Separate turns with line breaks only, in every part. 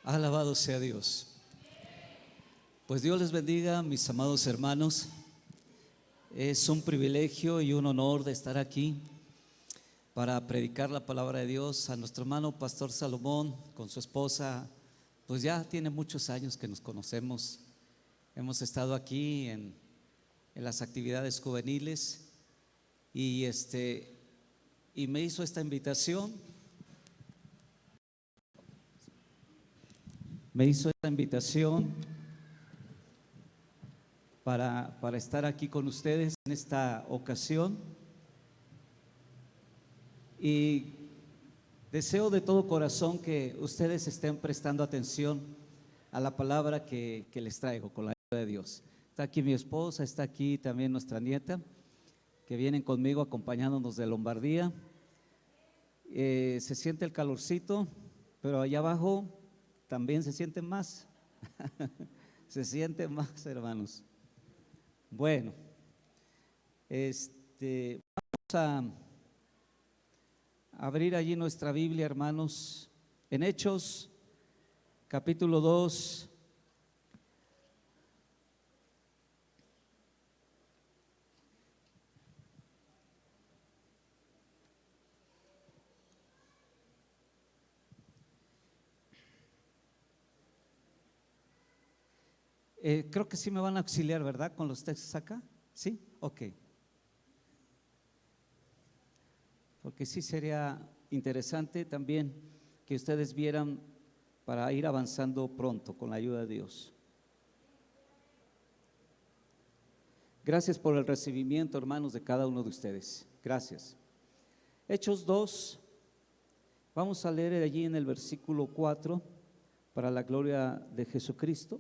Alabado sea Dios. Pues Dios les bendiga, mis amados hermanos. Es un privilegio y un honor de estar aquí para predicar la palabra de Dios. A nuestro hermano Pastor Salomón con su esposa, pues ya tiene muchos años que nos conocemos. Hemos estado aquí en las actividades juveniles y me hizo esta invitación. Para estar aquí con ustedes en esta ocasión, y deseo de todo corazón que ustedes estén prestando atención a la palabra que les traigo con la ayuda de Dios. Está aquí mi esposa, está aquí también nuestra nieta, que vienen conmigo acompañándonos de Lombardía. Se siente el calorcito, pero allá abajo también se siente más. Se siente más, hermanos. Bueno, vamos a abrir allí nuestra Biblia, hermanos, en Hechos, capítulo 2. Creo que sí me van a auxiliar, ¿verdad? Con los textos acá. ¿Sí? Ok. Porque sí sería interesante también que ustedes vieran para ir avanzando pronto con la ayuda de Dios. Gracias por el recibimiento, hermanos, de cada uno de ustedes. Gracias. Hechos 2, vamos a leer allí en el versículo 4, para la gloria de Jesucristo.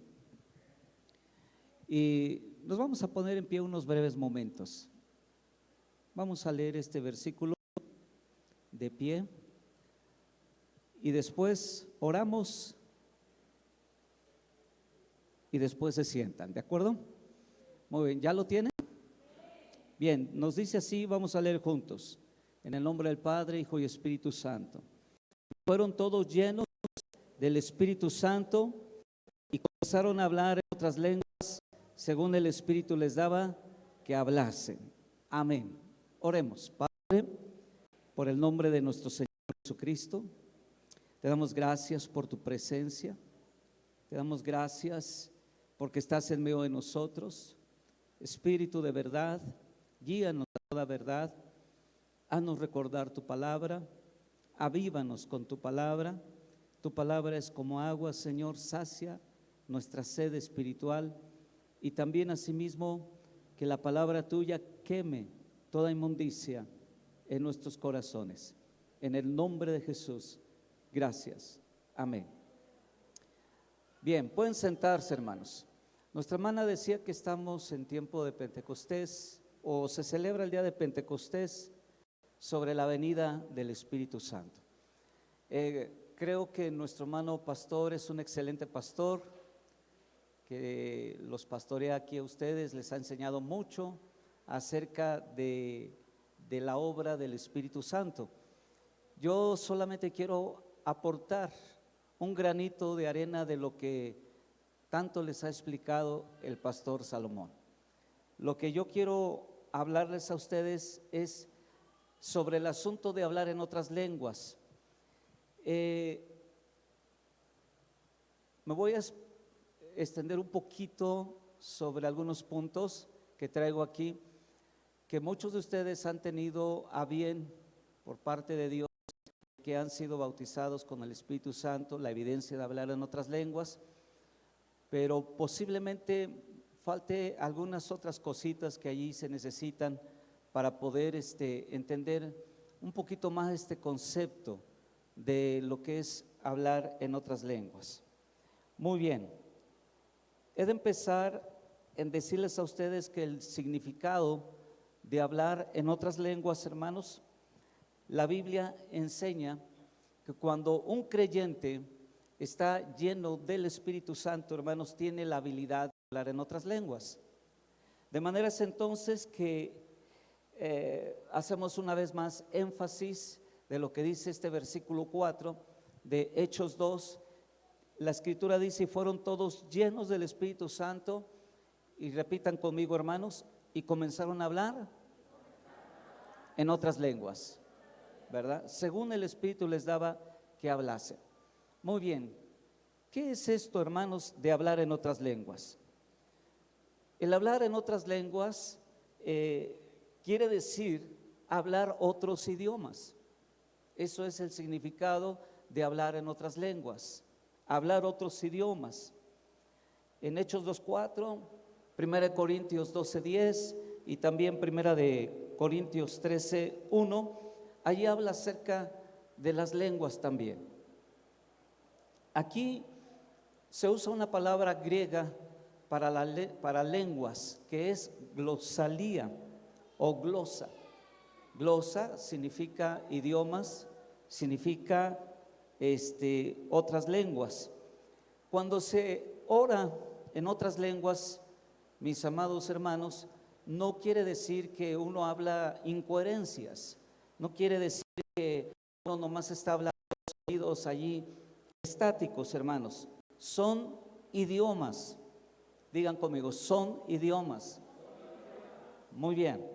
Y nos vamos a poner en pie unos breves momentos. Vamos a leer este versículo de pie y después oramos y después se sientan, ¿de acuerdo? Muy bien, ¿ya lo tienen? Bien, nos dice así, vamos a leer juntos. En el nombre del Padre, Hijo y Espíritu Santo. Fueron todos llenos del Espíritu Santo y comenzaron a hablar en otras lenguas según el Espíritu les daba que hablasen. Amén. Oremos. Padre, por el nombre de nuestro Señor Jesucristo, te damos gracias por tu presencia. Te damos gracias porque estás en medio de nosotros. Espíritu de verdad, guíanos a toda verdad. Haznos recordar tu palabra. Avívanos con tu palabra. Tu palabra es como agua, Señor, sacia nuestra sed espiritual. Y también asimismo que la palabra tuya queme toda inmundicia en nuestros corazones. En el nombre de Jesús, gracias. Amén. Bien, pueden sentarse, hermanos. Nuestra hermana decía que estamos en tiempo de Pentecostés, o se celebra el día de Pentecostés sobre la venida del Espíritu Santo. Creo que nuestro hermano pastor es un excelente pastor, que los pastorea aquí a ustedes, les ha enseñado mucho acerca de la obra del Espíritu Santo. Yo solamente quiero aportar un granito de arena de lo que tanto les ha explicado el pastor Salomón. Lo que yo quiero hablarles a ustedes es sobre el asunto de hablar en otras lenguas. Me voy a extender un poquito sobre algunos puntos que traigo aquí, que muchos de ustedes han tenido a bien por parte de Dios, que han sido bautizados con el Espíritu Santo, la evidencia de hablar en otras lenguas, pero posiblemente falte algunas otras cositas que allí se necesitan para poder entender un poquito más este concepto de lo que es hablar en otras lenguas. Muy bien. He de empezar en decirles a ustedes que el significado de hablar en otras lenguas, hermanos, la Biblia enseña que cuando un creyente está lleno del Espíritu Santo, hermanos, tiene la habilidad de hablar en otras lenguas. De manera entonces que hacemos una vez más énfasis de lo que dice este versículo 4 de Hechos 2, La escritura dice, y fueron todos llenos del Espíritu Santo, y repitan conmigo, hermanos, y comenzaron a hablar en otras lenguas, ¿verdad? Según el Espíritu les daba que hablase. Muy bien, ¿qué es esto, hermanos, de hablar en otras lenguas? El hablar en otras lenguas quiere decir hablar otros idiomas. Eso es el significado de hablar en otras lenguas, hablar otros idiomas. En Hechos 2:4, 1 Corintios 12:10 y también 1 Corintios 13:1, allí habla acerca de las lenguas también. Aquí se usa una palabra griega para lenguas, que es glosalía o glosa. Glosa significa idiomas, significa otras lenguas. Cuando se ora en otras lenguas, mis amados hermanos, no quiere decir que uno habla incoherencias, no quiere decir que uno nomás está hablando sonidos allí estáticos, hermanos. Son idiomas. Digan conmigo, son idiomas. Muy bien.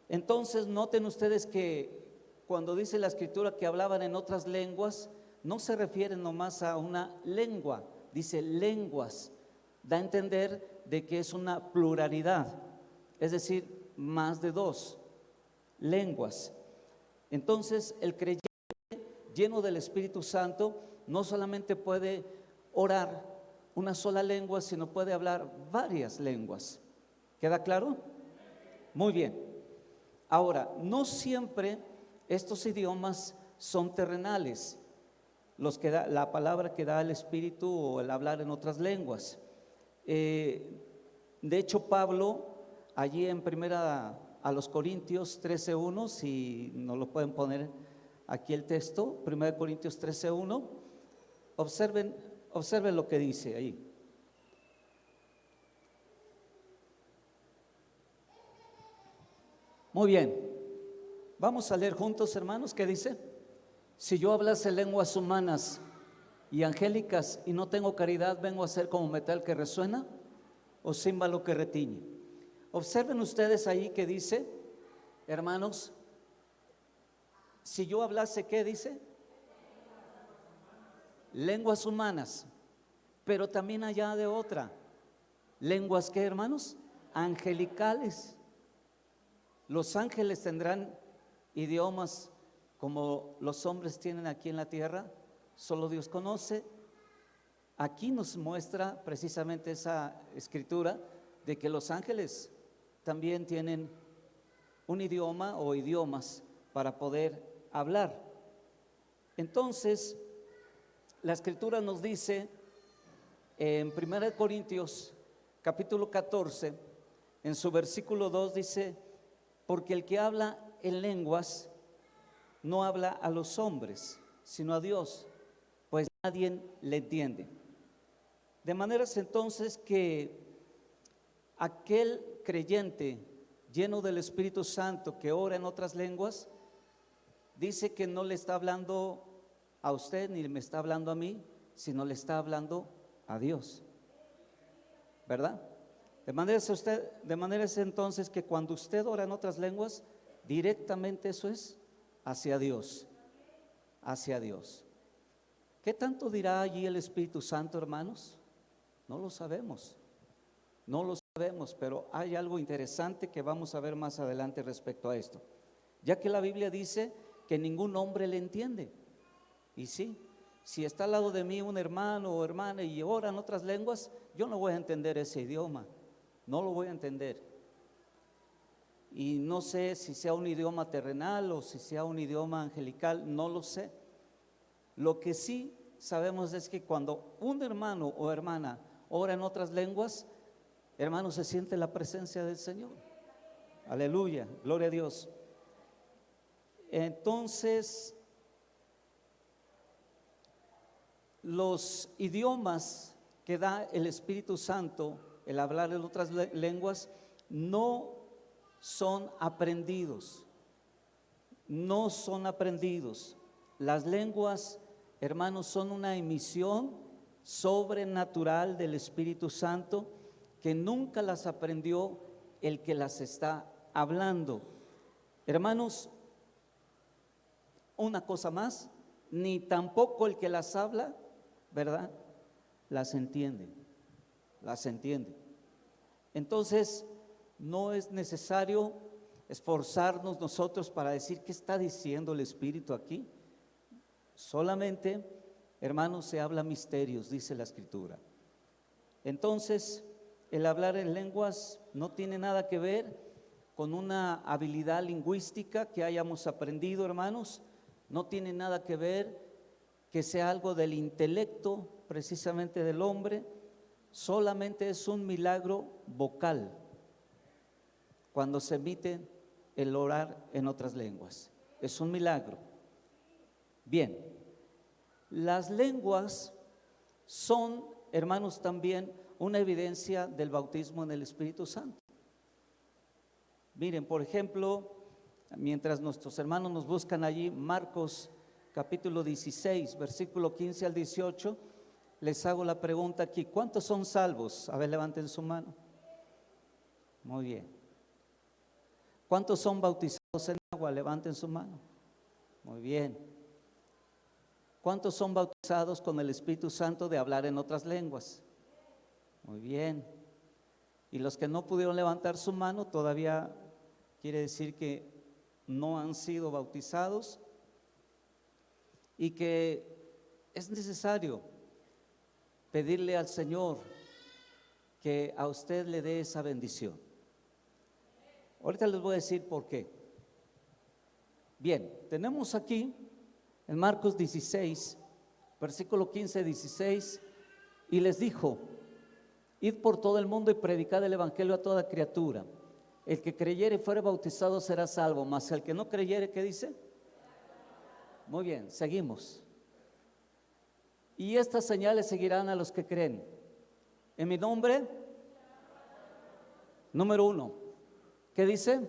Entonces noten ustedes que cuando dice la escritura que hablaban en otras lenguas, no se refiere nomás a una lengua, dice lenguas. Da a entender de que es una pluralidad, es decir, más de dos lenguas. Entonces el creyente lleno del Espíritu Santo no solamente puede orar una sola lengua, sino puede hablar varias lenguas. ¿Queda claro? Muy bien. Ahora, no siempre estos idiomas son terrenales, los que da, la palabra que da el Espíritu o el hablar en otras lenguas. De hecho, Pablo, allí en primera a los Corintios 13:1, si no lo pueden poner aquí el texto, 1 Corintios 13:1, observen lo que dice ahí. Muy bien, vamos a leer juntos, hermanos, ¿qué dice? Si yo hablase lenguas humanas y angélicas y no tengo caridad, vengo a ser como metal que resuena o címbalo que retiñe. Observen ustedes ahí que dice, hermanos, si yo hablase, ¿qué dice? Lenguas humanas, pero también allá de otra. ¿Lenguas qué, hermanos? Angelicales. Los ángeles tendrán idiomas como los hombres tienen aquí en la tierra, solo Dios conoce. Aquí nos muestra precisamente esa escritura de que los ángeles también tienen un idioma o idiomas para poder hablar. Entonces, la escritura nos dice en 1 Corintios capítulo 14, en su versículo 2 dice, porque el que habla en lenguas no habla a los hombres, sino a Dios, pues nadie le entiende. De maneras entonces que aquel creyente lleno del Espíritu Santo que ora en otras lenguas, dice que no le está hablando a usted ni me está hablando a mí, sino le está hablando a Dios, ¿verdad? De manera entonces que cuando usted ora en otras lenguas, directamente eso es hacia Dios, hacia Dios. ¿Qué tanto dirá allí el Espíritu Santo, hermanos? No lo sabemos, no lo sabemos, pero hay algo interesante que vamos a ver más adelante respecto a esto, ya que la Biblia dice que ningún hombre le entiende. Y sí, si está al lado de mí un hermano o hermana y ora en otras lenguas, yo no voy a entender ese idioma, no lo voy a entender. Y no sé si sea un idioma terrenal o si sea un idioma angelical, no lo sé. Lo que sí sabemos es que cuando un hermano o hermana ora en otras lenguas, hermano, se siente la presencia del Señor. Aleluya, gloria a Dios. Entonces, los idiomas que da el Espíritu Santo, el hablar en otras lenguas, no son aprendidos, no son aprendidos. Las lenguas, hermanos, son una emisión sobrenatural del Espíritu Santo que nunca las aprendió el que las está hablando. Hermanos, una cosa más, ni tampoco el que las habla, ¿verdad? Las entiende. Entonces, no es necesario esforzarnos nosotros para decir qué está diciendo el Espíritu aquí. Solamente, hermanos, se habla misterios, dice la Escritura. Entonces, el hablar en lenguas no tiene nada que ver con una habilidad lingüística que hayamos aprendido, hermanos. No tiene nada que ver que sea algo del intelecto, precisamente del hombre. Solamente es un milagro vocal cuando se emite el orar en otras lenguas. Es un milagro. Bien, las lenguas son, hermanos, también una evidencia del bautismo en el Espíritu Santo. Miren, por ejemplo, mientras nuestros hermanos nos buscan allí, Marcos capítulo 16, versículo 15 al 18, les hago la pregunta aquí: ¿cuántos son salvos? A ver, levanten su mano. Muy bien. ¿Cuántos son bautizados en agua? Levanten su mano. Muy bien. ¿Cuántos son bautizados con el Espíritu Santo de hablar en otras lenguas? Muy bien. Y los que no pudieron levantar su mano, todavía quiere decir que no han sido bautizados y que es necesario pedirle al Señor que a usted le dé esa bendición. Ahorita les voy a decir por qué. Bien, tenemos aquí en Marcos 16, versículo 15-16, y les dijo: id por todo el mundo y predicad el evangelio a toda criatura. El que creyere y fuere bautizado será salvo, mas el que no creyere, ¿qué dice? Muy bien, seguimos. Y estas señales seguirán a los que creen. En mi nombre, número 1, ¿qué dice?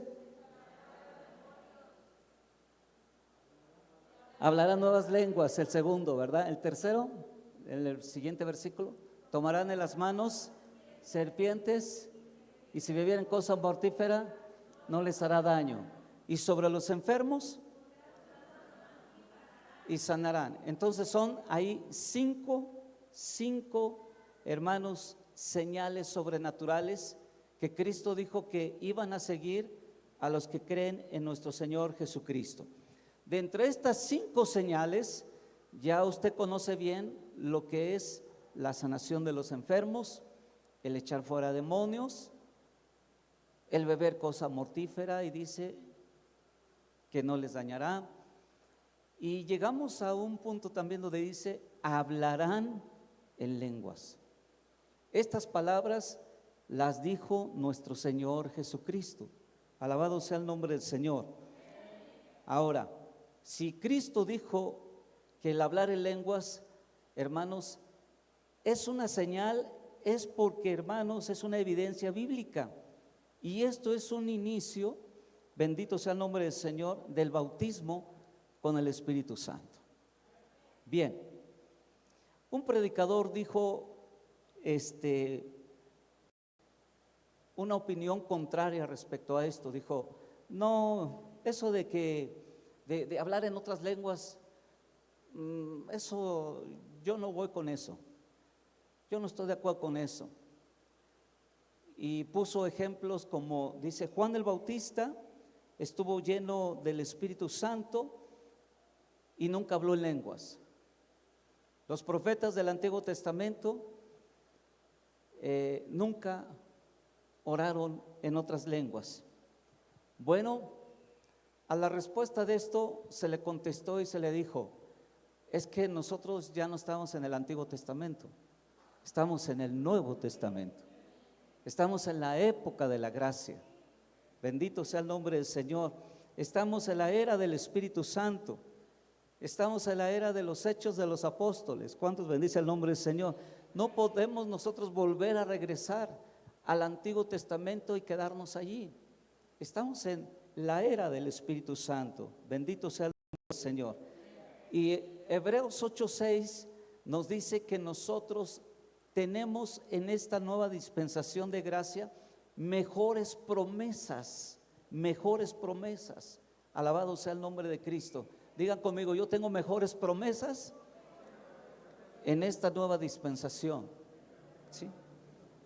Hablarán nuevas lenguas, el segundo, ¿verdad? El tercero, en el siguiente versículo, tomarán en las manos serpientes, y si bebieren cosa mortífera no les hará daño, y sobre los enfermos y sanarán. Entonces son ahí cinco, hermanos, señales sobrenaturales que Cristo dijo que iban a seguir a los que creen en nuestro Señor Jesucristo. De entre estas 5 señales, ya usted conoce bien lo que es la sanación de los enfermos, el echar fuera demonios, el beber cosa mortífera, y dice que no les dañará. Y llegamos a un punto también donde dice: hablarán en lenguas. Estas palabras las dijo nuestro Señor Jesucristo. Alabado sea el nombre del Señor. Ahora, si Cristo dijo que el hablar en lenguas, hermanos, es una señal, es porque, hermanos, es una evidencia bíblica. Y esto es un inicio, bendito sea el nombre del Señor, del bautismo con el Espíritu Santo. Bien, un predicador dijo una opinión contraria respecto a esto. Dijo: no, eso de que de hablar en otras lenguas, eso yo no voy con eso, yo no estoy de acuerdo con eso. Y puso ejemplos como, dice: Juan el Bautista estuvo lleno del Espíritu Santo y nunca habló en lenguas. Los profetas del Antiguo Testamento nunca oraron en otras lenguas. Bueno, a la respuesta de esto se le contestó y se le dijo: es que nosotros ya no estamos en el Antiguo Testamento, estamos en el Nuevo Testamento, estamos en la época de la gracia. Bendito sea el nombre del Señor. Estamos en la era del Espíritu Santo, estamos en la era de los hechos de los apóstoles. ¿Cuántos bendice el nombre del Señor? No podemos nosotros volver a regresar al Antiguo Testamento y quedarnos allí. Estamos en la era del Espíritu Santo. Bendito sea el nombre del Señor. Y Hebreos 8:6 nos dice que nosotros tenemos en esta nueva dispensación de gracia mejores promesas, mejores promesas. Alabado sea el nombre de Cristo. Digan conmigo, yo tengo mejores promesas en esta nueva dispensación, ¿sí?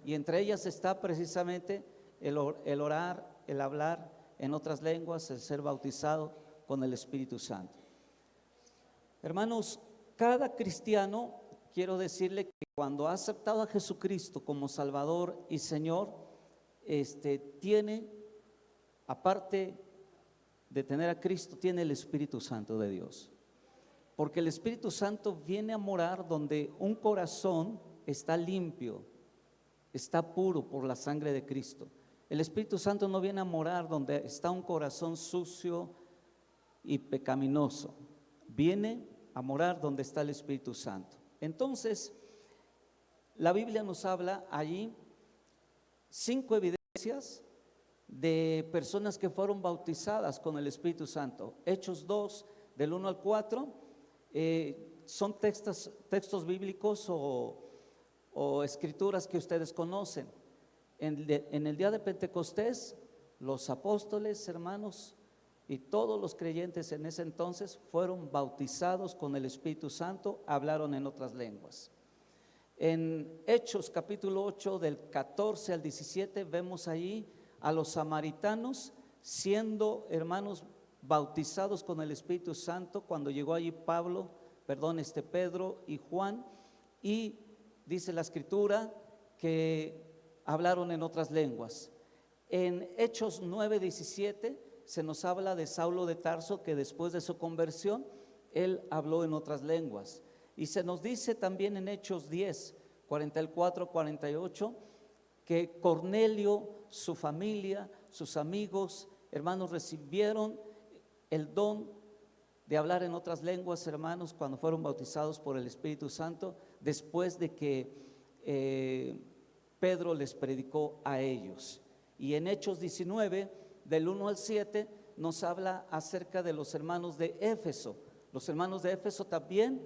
Y entre ellas está precisamente el orar, el hablar en otras lenguas, el ser bautizado con el Espíritu Santo. Hermanos, cada cristiano, quiero decirle que cuando ha aceptado a Jesucristo como Salvador y Señor, tiene, aparte de tener a Cristo, tiene el Espíritu Santo de Dios. Porque el Espíritu Santo viene a morar donde un corazón está limpio, está puro por la sangre de Cristo. El Espíritu Santo no viene a morar donde está un corazón sucio y pecaminoso. Viene a morar donde está el Espíritu Santo. Entonces, la Biblia nos habla allí 5 evidencias de personas que fueron bautizadas con el Espíritu Santo. Hechos 2, del 1 al 4, son textos bíblicos o escrituras que ustedes conocen. En el día de Pentecostés, los apóstoles, hermanos, y todos los creyentes en ese entonces fueron bautizados con el Espíritu Santo, hablaron en otras lenguas. En Hechos capítulo 8, del 14 al 17, vemos allí a los samaritanos siendo, hermanos, bautizados con el Espíritu Santo cuando llegó allí Pedro y Juan, y dice la escritura que hablaron en otras lenguas. En Hechos 9, 17 se nos habla de Saulo de Tarso, que después de su conversión él habló en otras lenguas. Y se nos dice también en Hechos 10, 44, 48 que Cornelio, su familia, sus amigos, hermanos, recibieron el don de hablar en otras lenguas, hermanos, cuando fueron bautizados por el Espíritu Santo, después de que Pedro les predicó a ellos. Y en Hechos 19, del 1 al 7, nos habla acerca de los hermanos de Éfeso. Los hermanos de Éfeso también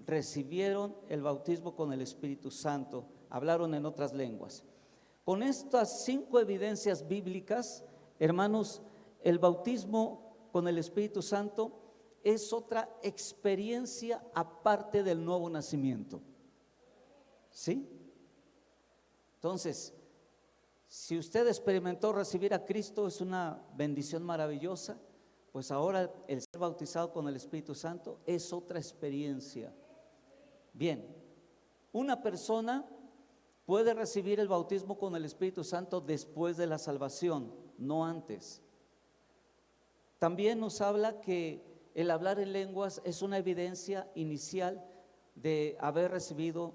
recibieron el bautismo con el Espíritu Santo, hablaron en otras lenguas. Con estas 5 evidencias bíblicas, hermanos, el bautismo con el Espíritu Santo es otra experiencia aparte del nuevo nacimiento, ¿sí? Entonces, si usted experimentó recibir a Cristo, es una bendición maravillosa, pues ahora el ser bautizado con el Espíritu Santo es otra experiencia. Bien, una persona puede recibir el bautismo con el Espíritu Santo después de la salvación, no antes. También nos habla que el hablar en lenguas es una evidencia inicial de haber recibido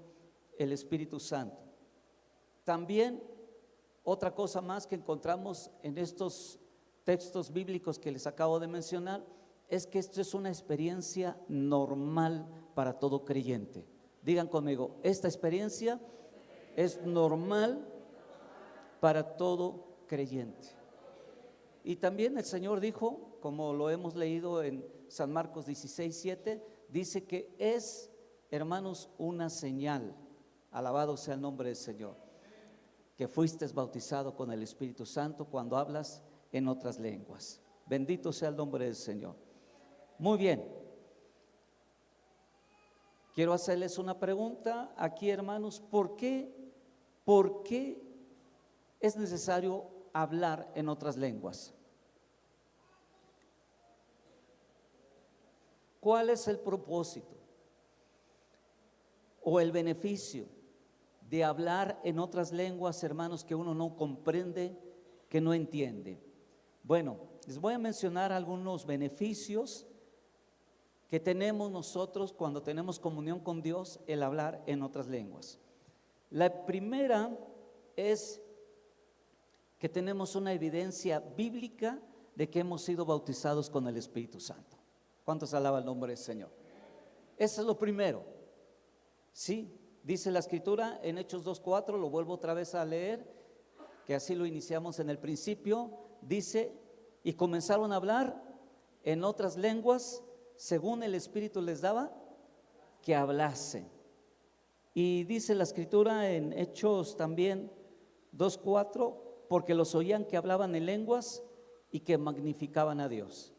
el Espíritu Santo. También otra cosa más que encontramos en estos textos bíblicos que les acabo de mencionar es que esto es una experiencia normal para todo creyente. Digan conmigo, esta experiencia es normal para todo creyente. Y también el Señor dijo, como lo hemos leído en San Marcos 16, 7, dice que es, hermanos, una señal, alabado sea el nombre del Señor, que fuiste bautizado con el Espíritu Santo cuando hablas en otras lenguas. Bendito sea el nombre del Señor. Muy bien. Quiero hacerles una pregunta aquí, hermanos. ¿Por qué es necesario hablar en otras lenguas? ¿Cuál es el propósito o el beneficio de hablar en otras lenguas, hermanos, que uno no comprende, que no entiende? Bueno, les voy a mencionar algunos beneficios que tenemos nosotros cuando tenemos comunión con Dios, el hablar en otras lenguas. La primera es que tenemos una evidencia bíblica de que hemos sido bautizados con el Espíritu Santo. ¿Cuántos alaban el nombre del Señor? Eso es lo primero. Sí, dice la escritura en Hechos 2:4, lo vuelvo otra vez a leer, que así lo iniciamos en el principio. Dice, y comenzaron a hablar en otras lenguas según el Espíritu les daba que hablasen. Y dice la escritura en Hechos también 2:4, porque los oían que hablaban en lenguas y que magnificaban a Dios.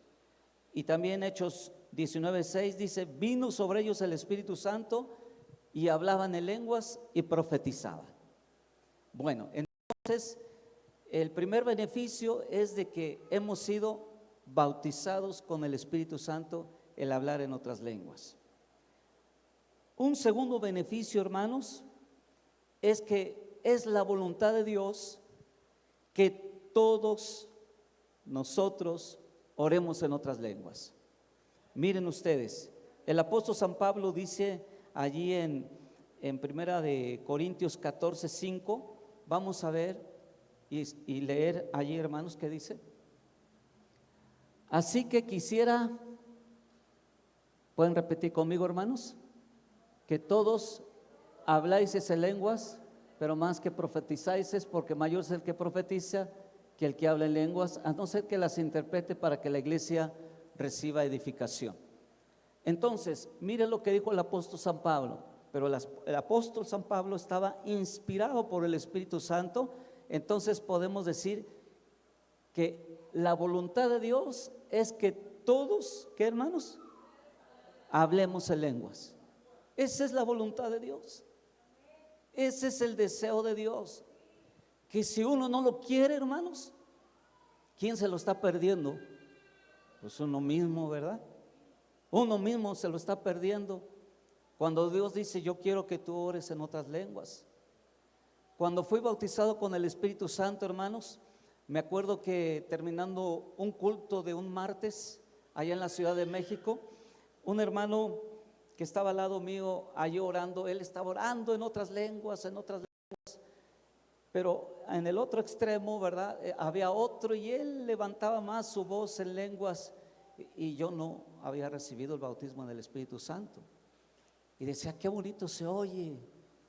Y también Hechos 19:6 dice, vino sobre ellos el Espíritu Santo y hablaban en lenguas y profetizaban. Bueno, entonces el primer beneficio es de que hemos sido bautizados con el Espíritu Santo, el hablar en otras lenguas. Un segundo beneficio, hermanos, es que es la voluntad de Dios que todos nosotros oremos en otras lenguas. Miren ustedes, el apóstol San Pablo dice allí en primera de Corintios 14:5, vamos a ver y leer allí, hermanos, ¿qué dice? Así que quisiera, ¿pueden repetir conmigo, hermanos? Que todos habláis en lenguas, pero más que profetizáis, es porque mayor es el que profetiza que el que habla en lenguas, a no ser que las interprete para que la iglesia reciba edificación. Entonces, mire lo que dijo el apóstol San Pablo, pero el apóstol San Pablo estaba inspirado por el Espíritu Santo. Entonces podemos decir que la voluntad de Dios es que todos, ¿qué, hermanos? Hablemos en lenguas. Esa es la voluntad de Dios. Ese es el deseo de Dios. Que si uno no lo quiere, hermanos, ¿quién se lo está perdiendo? Pues uno mismo, ¿verdad? Uno mismo se lo está perdiendo. Cuando Dios dice, yo quiero que tú ores en otras lenguas. Cuando fui bautizado con el Espíritu Santo, hermanos, me acuerdo que terminando un culto de un martes allá en la Ciudad de México, un hermano que estaba al lado mío allí orando, él estaba orando en otras lenguas, pero en el otro extremo, ¿verdad? Había otro y él levantaba más su voz en lenguas y yo no había recibido el bautismo del Espíritu Santo. Y decía, qué bonito se oye,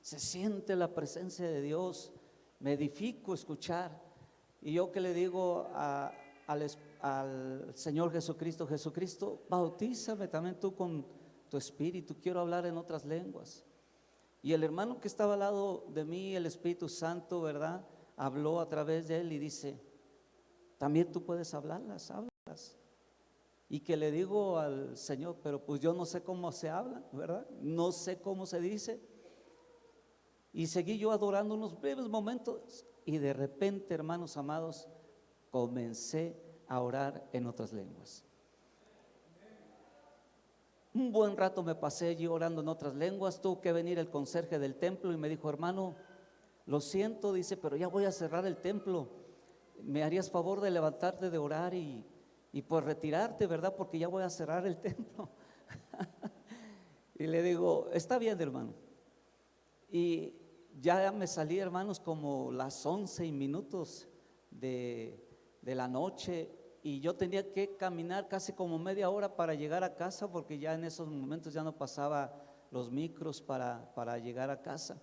se siente la presencia de Dios, me edifico escuchar. Y yo que le digo al Señor Jesucristo, Jesucristo, bautízame también tú con tu espíritu, quiero hablar en otras lenguas. Y el hermano que estaba al lado de mí, el Espíritu Santo, ¿verdad? Habló a través de él y dice, también tú puedes hablarlas, háblalas. Y que le digo al Señor, pero pues yo no sé cómo se habla, ¿verdad? No sé cómo se dice. Y seguí yo adorando unos breves momentos y de repente, hermanos amados, comencé a orar en otras lenguas. Un buen rato me pasé allí orando en otras lenguas. Tuvo que venir el conserje del templo y me dijo, hermano, lo siento, dice, pero ya voy a cerrar el templo. ¿Me harías favor de levantarte de orar y pues retirarte, verdad? Porque ya voy a cerrar el templo. Y le digo, está bien, hermano. Y ya me salí, hermanos, como las 11:00 de la noche. Y yo tenía que caminar casi como media hora para llegar a casa, porque ya en esos momentos ya no pasaba los micros para llegar a casa.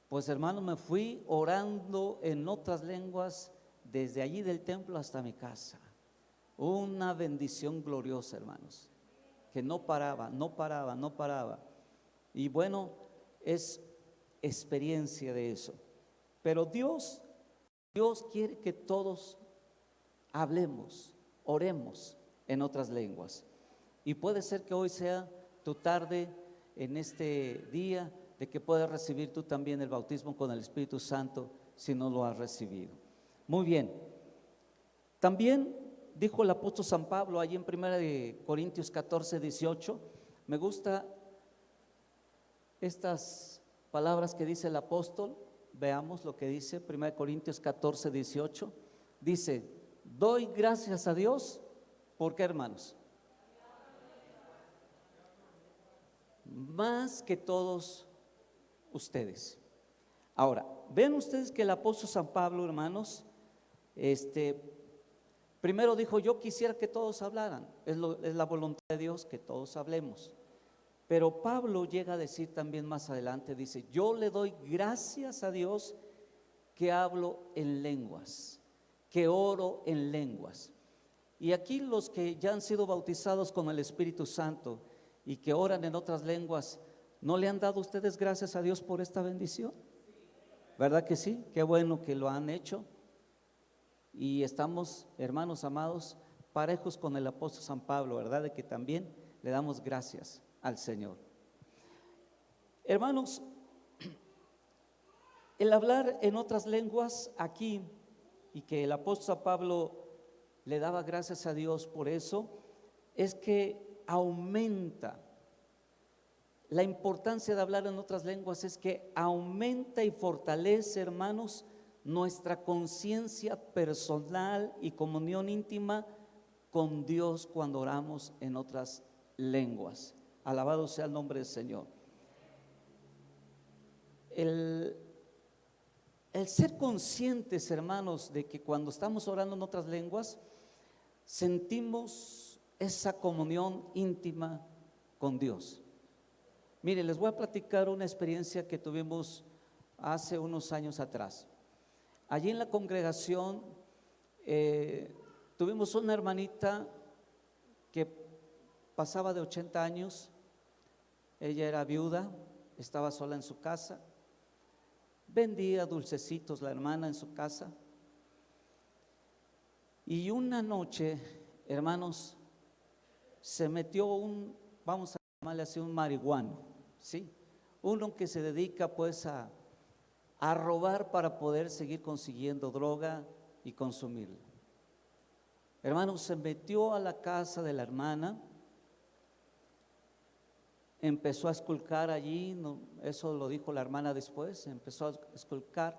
Pues, hermano, me fui orando en otras lenguas desde allí del templo hasta mi casa. Una bendición gloriosa, hermanos, que no paraba. Y bueno, es experiencia de eso. Pero Dios quiere que todos hablemos, oremos en otras lenguas. Y puede ser que hoy sea tu tarde en este día de que puedas recibir tú también el bautismo con el Espíritu Santo si no lo has recibido. Muy bien. También dijo el apóstol San Pablo allí en 1 de Corintios 14:18. Me gusta estas palabras que dice el apóstol. Veamos lo que dice 1 Corintios 14:18. Dice, doy gracias a Dios. ¿Por qué, hermanos? Más que todos ustedes. Ahora, ven ustedes que el apóstol San Pablo, hermanos, primero dijo, yo quisiera que todos hablaran. Es la voluntad de Dios que todos hablemos. Pero Pablo llega a decir también más adelante, dice, yo le doy gracias a Dios que hablo en lenguas, que oro en lenguas. Y aquí los que ya han sido bautizados con el Espíritu Santo y que oran en otras lenguas, ¿No le han dado ustedes gracias a Dios por esta bendición? ¿Verdad que sí? Qué bueno que lo han hecho. Y estamos, hermanos amados, parejos con el apóstol San Pablo, ¿verdad? De que también le damos gracias al Señor. Hermanos, el hablar en otras lenguas aquí, y que el apóstol Pablo le daba gracias a Dios por eso, es que aumenta. La importancia de hablar en otras lenguas es que aumenta y fortalece, hermanos, nuestra conciencia personal y comunión íntima con Dios cuando oramos en otras lenguas. Alabado sea el nombre del Señor. El ser conscientes, hermanos, de que cuando estamos orando en otras lenguas, sentimos esa comunión íntima con Dios. Mire, les voy a platicar una experiencia que tuvimos hace unos años atrás. Allí en la congregación tuvimos una hermanita que pasaba de 80 años. Ella era viuda, estaba sola en su casa. Vendía dulcecitos la hermana en su casa. Y una noche, hermanos, se metió vamos a llamarle así, un marihuano, ¿sí? Uno que se dedica pues a robar para poder seguir consiguiendo droga y consumirla. Hermanos, se metió a la casa de la hermana, empezó a esculcar allí, eso lo dijo la hermana después, empezó a esculcar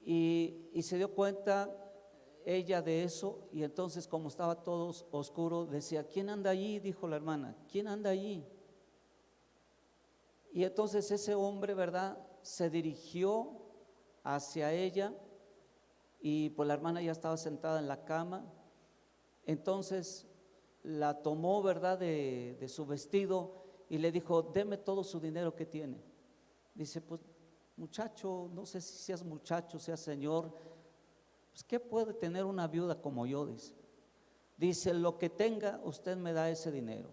y se dio cuenta ella de eso, y entonces como estaba todo oscuro, decía: ¿quién anda allí? Dijo la hermana, ¿quién anda allí? Y entonces ese hombre, ¿verdad?, se dirigió hacia ella, y pues la hermana ya estaba sentada en la cama. Entonces la tomó, ¿verdad?, de su vestido y le dijo: deme todo su dinero que tiene. Dice: pues muchacho, no sé si seas muchacho, seas señor, pues ¿qué puede tener una viuda como yo? Dice: lo que tenga, usted me da ese dinero.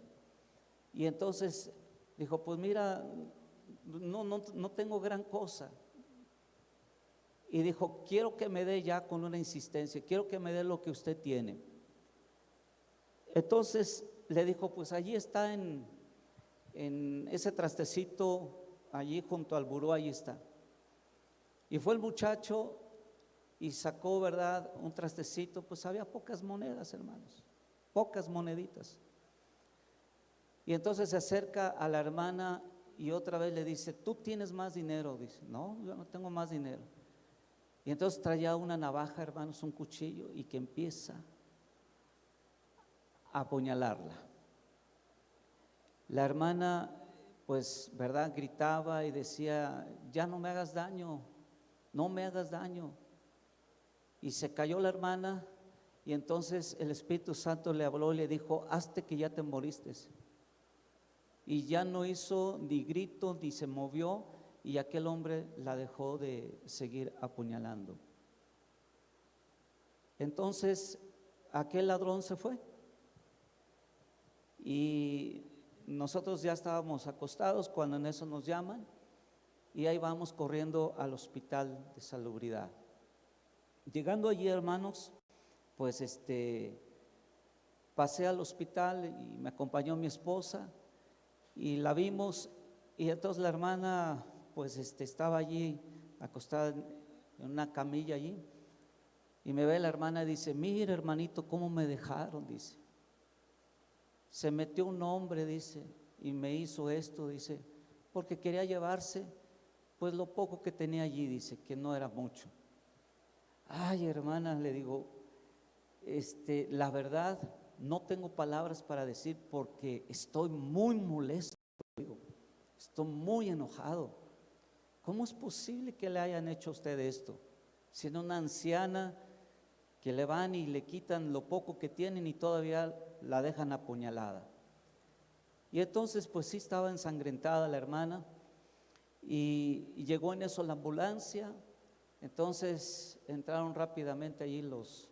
Y entonces dijo: pues mira, no tengo gran cosa. Y dijo: quiero que me dé, ya con una insistencia, quiero que me dé lo que usted tiene. Entonces le dijo: pues allí está en ese trastecito, allí junto al buró, allí está. Y fue el muchacho y sacó, ¿verdad?, un trastecito. Pues había pocas monedas, hermanos, pocas moneditas. Y entonces se acerca a la hermana y otra vez le dice: ¿tú tienes más dinero? Dice: no, yo no tengo más dinero. Y entonces traía una navaja, hermanos, un cuchillo, y que empieza a apuñalarla. La hermana, pues, ¿verdad?, gritaba y decía: ya no me hagas daño, no me hagas daño. Y se cayó la hermana, y entonces el Espíritu Santo le habló y le dijo: hazte que ya te moriste. Y ya no hizo ni grito ni se movió, y aquel hombre la dejó de seguir apuñalando. Entonces aquel ladrón se fue y nosotros ya estábamos acostados cuando en eso nos llaman, y ahí vamos corriendo al hospital de salubridad. Llegando allí, hermanos, pues pasé al hospital y me acompañó mi esposa y la vimos, y entonces la hermana pues estaba allí acostada en una camilla allí, y me ve la hermana y dice: mira, hermanito, cómo me dejaron, dice. Se metió un hombre, dice, y me hizo esto, dice, porque quería llevarse pues lo poco que tenía allí, dice, que no era mucho. Ay, hermana, le digo, la verdad no tengo palabras para decir, porque estoy muy molesto, digo, estoy muy enojado. ¿Cómo es posible que le hayan hecho a usted esto? Siendo una anciana, que le van y le quitan lo poco que tienen y todavía la dejan apuñalada. Y entonces pues sí estaba ensangrentada la hermana, y llegó en eso la ambulancia. Entonces entraron rápidamente allí los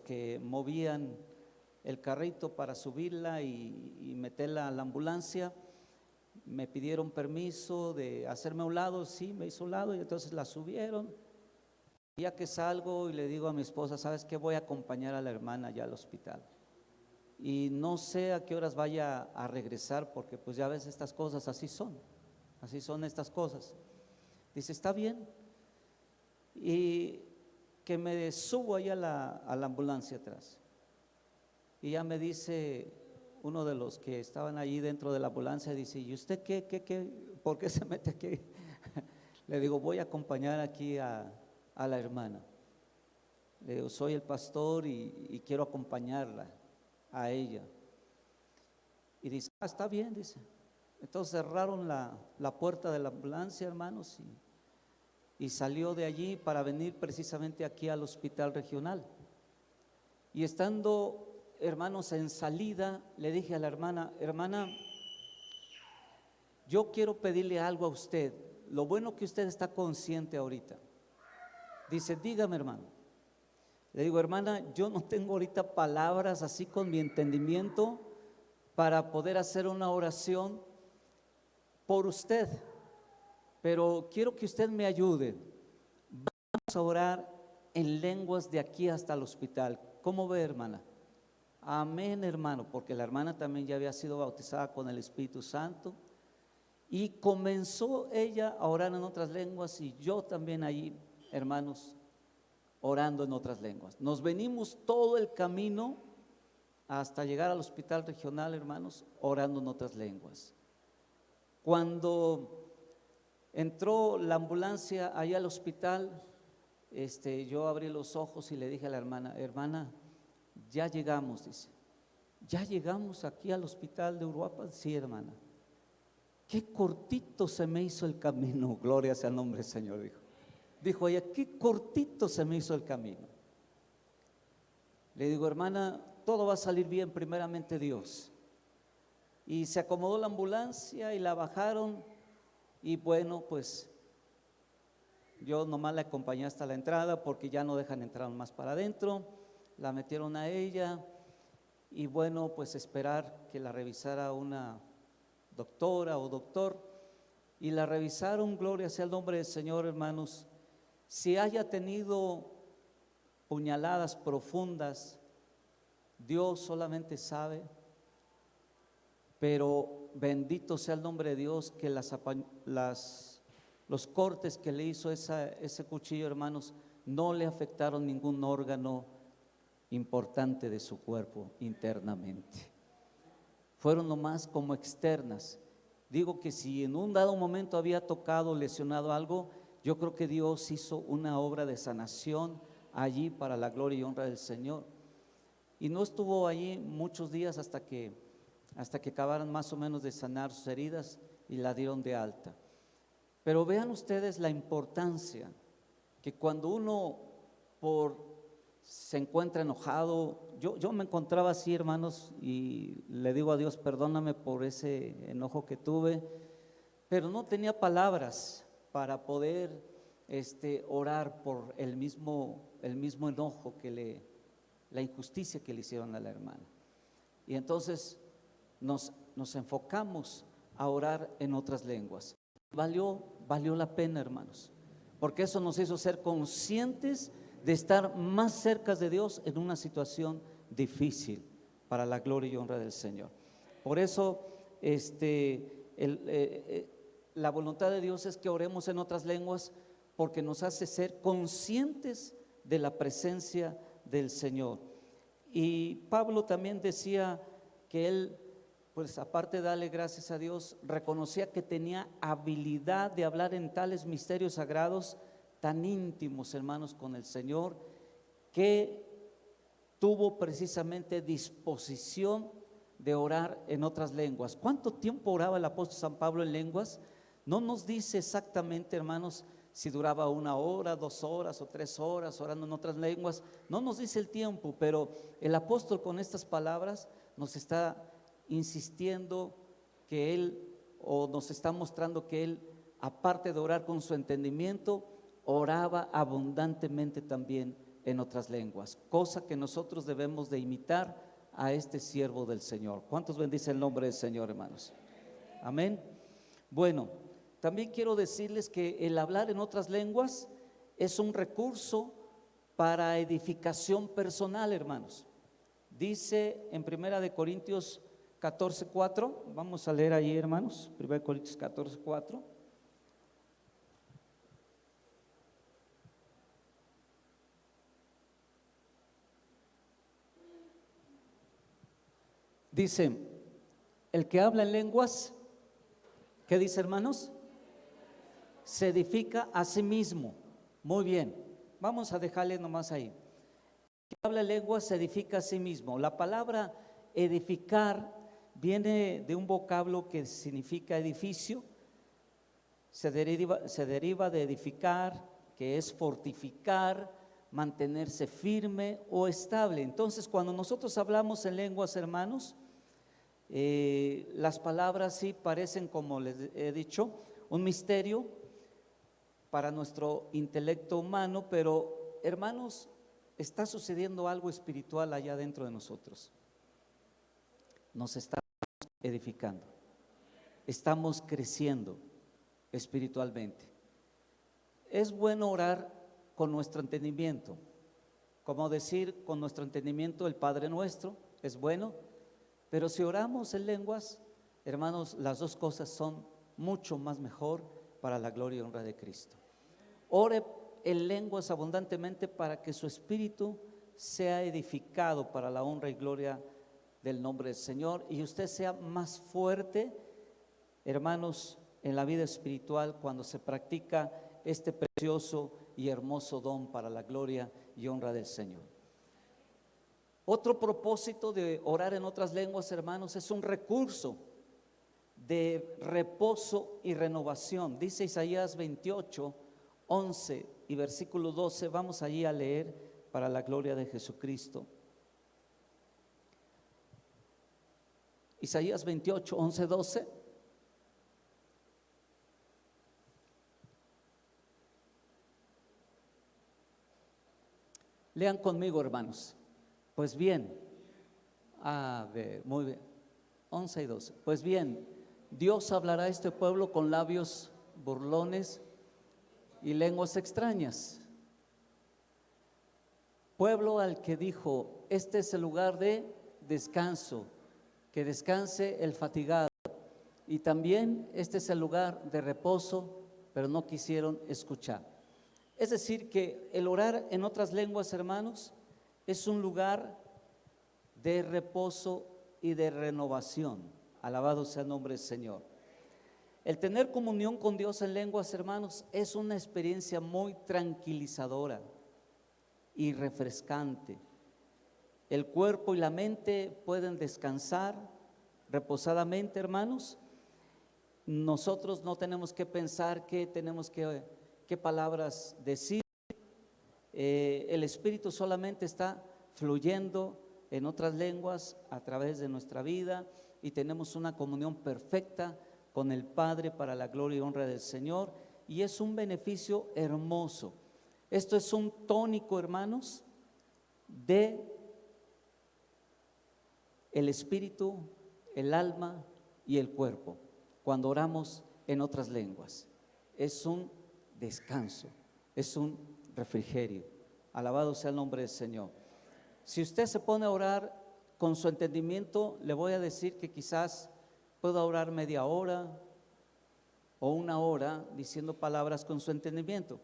que movían el carrito para subirla y meterla a la ambulancia. me pidieron permiso de hacerme a un lado, sí, me hizo a un lado y entonces la subieron. Ya que salgo y le digo a mi esposa, ¿sabes qué? Voy a acompañar a la hermana ya al hospital. Y no sé a qué horas vaya a regresar porque pues ya ves estas cosas, así son estas cosas. Dice, está bien. Y que me subo ahí a la ambulancia atrás. Y ya me dice uno de los que estaban allí dentro de la ambulancia, dice, ¿y usted qué? ¿Por qué se mete aquí? Le digo, voy a acompañar aquí a la hermana. Le digo, soy el pastor y quiero acompañarla a ella. Y dice, está bien, dice. Entonces cerraron la puerta de la ambulancia, hermanos, y salió de allí para venir precisamente aquí al hospital regional. Y estando, hermanos, en salida, le dije a la hermana, hermana, yo quiero pedirle algo a usted. Lo bueno que usted está consciente ahorita. Dice, dígame, hermano. Le digo, hermana, yo no tengo ahorita palabras así con mi entendimiento para poder hacer una oración por usted, pero quiero que usted me ayude. Vamos a orar en lenguas de aquí hasta el hospital. ¿Cómo ve, hermana? Amén, hermano, porque la hermana también ya había sido bautizada con el Espíritu Santo y comenzó ella a orar en otras lenguas y yo también ahí, hermanos, orando en otras lenguas. Nos venimos todo el camino hasta llegar al hospital regional, hermanos, orando en otras lenguas. Cuando entró la ambulancia allá al hospital, yo abrí los ojos y le dije a la hermana, hermana, ya llegamos, dice, ya llegamos aquí al hospital de Uruapan. Sí, hermana, qué cortito se me hizo el camino, gloria sea el nombre del Señor, dijo ella, qué cortito se me hizo el camino. Le digo, hermana, todo va a salir bien, primeramente Dios. Y se acomodó la ambulancia y la bajaron y bueno, pues yo nomás la acompañé hasta la entrada porque ya no dejan entrar más para adentro. La metieron a ella y bueno, pues esperar que la revisara una doctora o doctor y la revisaron, gloria sea el nombre del Señor, hermanos. Si haya tenido puñaladas profundas, Dios solamente sabe, pero bendito sea el nombre de Dios que los cortes que le hizo ese cuchillo, hermanos, no le afectaron ningún órgano importante de su cuerpo internamente. Fueron nomás como externas. Digo que si en un dado momento había tocado, lesionado algo, yo creo que Dios hizo una obra de sanación allí para la gloria y honra del Señor. Y no estuvo allí muchos días hasta que acabaran más o menos de sanar sus heridas y la dieron de alta. Pero vean ustedes la importancia que cuando uno se encuentra enojado, yo me encontraba así, hermanos, y le digo a Dios, perdóname por ese enojo que tuve, pero no tenía palabras para poder orar por el mismo enojo la injusticia que le hicieron a la hermana. Y entonces nos enfocamos a orar en otras lenguas. Valió la pena, hermanos, porque eso nos hizo ser conscientes de estar más cerca de Dios en una situación difícil para la gloria y honra del Señor. Por eso la voluntad de Dios es que oremos en otras lenguas, porque nos hace ser conscientes de la presencia del Señor. Y Pablo también decía que él, pues aparte de darle gracias a Dios, reconocía que tenía habilidad de hablar en tales misterios sagrados tan íntimos, hermanos, con el Señor, que tuvo precisamente disposición de orar en otras lenguas. ¿Cuánto tiempo oraba el apóstol San Pablo en lenguas? No nos dice exactamente, hermanos, si duraba 1 hora, 2 horas o 3 horas orando en otras lenguas. No nos dice el tiempo, pero el apóstol con estas palabras nos está insistiendo que él, o nos está mostrando que él, aparte de orar con su entendimiento, oraba abundantemente también en otras lenguas, cosa que nosotros debemos de imitar a este siervo del Señor. ¿Cuántos bendicen el nombre del Señor, hermanos? Amén. Bueno, también quiero decirles que el hablar en otras lenguas es un recurso para edificación personal, hermanos. Dice en Primera de Corintios 14:4, vamos a leer ahí, hermanos, Primera de Corintios 14:4. Dice, el que habla en lenguas, ¿qué dice, hermanos? Se edifica a sí mismo. Muy bien, vamos a dejarle nomás ahí. El que habla en lenguas se edifica a sí mismo. La palabra edificar viene de un vocablo que significa edificio, se deriva de edificar, que es fortificar, mantenerse firme o estable. Entonces, cuando nosotros hablamos en lenguas, hermanos, las palabras sí parecen, como les he dicho, un misterio para nuestro intelecto humano, pero hermanos, está sucediendo algo espiritual allá dentro de nosotros. Nos estamos edificando, estamos creciendo espiritualmente. Es bueno orar con nuestro entendimiento, como decir con nuestro entendimiento el Padre Nuestro, es bueno, pero si oramos en lenguas, hermanos, las dos cosas son mucho más mejor para la gloria y honra de Cristo. Ore en lenguas abundantemente para que su espíritu sea edificado para la honra y gloria del nombre del Señor, y usted sea más fuerte, hermanos, en la vida espiritual cuando se practica este precioso y hermoso don para la gloria y honra del Señor. Otro propósito de orar en otras lenguas, hermanos, es un recurso de reposo y renovación. Dice Isaías 28:11 y versículo 12, vamos allí a leer para la gloria de Jesucristo. Isaías 28:11, 12. Lean conmigo, hermanos. Pues bien, a ver, muy bien, 11 y 12. Pues bien, Dios hablará a este pueblo con labios burlones y lenguas extrañas. Pueblo al que dijo, este es el lugar de descanso, que descanse el fatigado. Y también este es el lugar de reposo, pero no quisieron escuchar. Es decir, que el orar en otras lenguas, hermanos, es un lugar de reposo y de renovación. Alabado sea el nombre del Señor. El tener comunión con Dios en lenguas, hermanos, es una experiencia muy tranquilizadora y refrescante. El cuerpo y la mente pueden descansar reposadamente, hermanos. Nosotros no tenemos que pensar qué palabras decir. El Espíritu solamente está fluyendo en otras lenguas a través de nuestra vida y tenemos una comunión perfecta con el Padre para la gloria y honra del Señor, y es un beneficio hermoso. Esto es un tónico, hermanos, de el espíritu, el alma y el cuerpo. Cuando oramos en otras lenguas, es un descanso, es un refrigerio. Alabado sea el nombre del Señor. Si usted se pone a orar con su entendimiento, le voy a decir que quizás pueda orar media hora o una hora diciendo palabras con su entendimiento.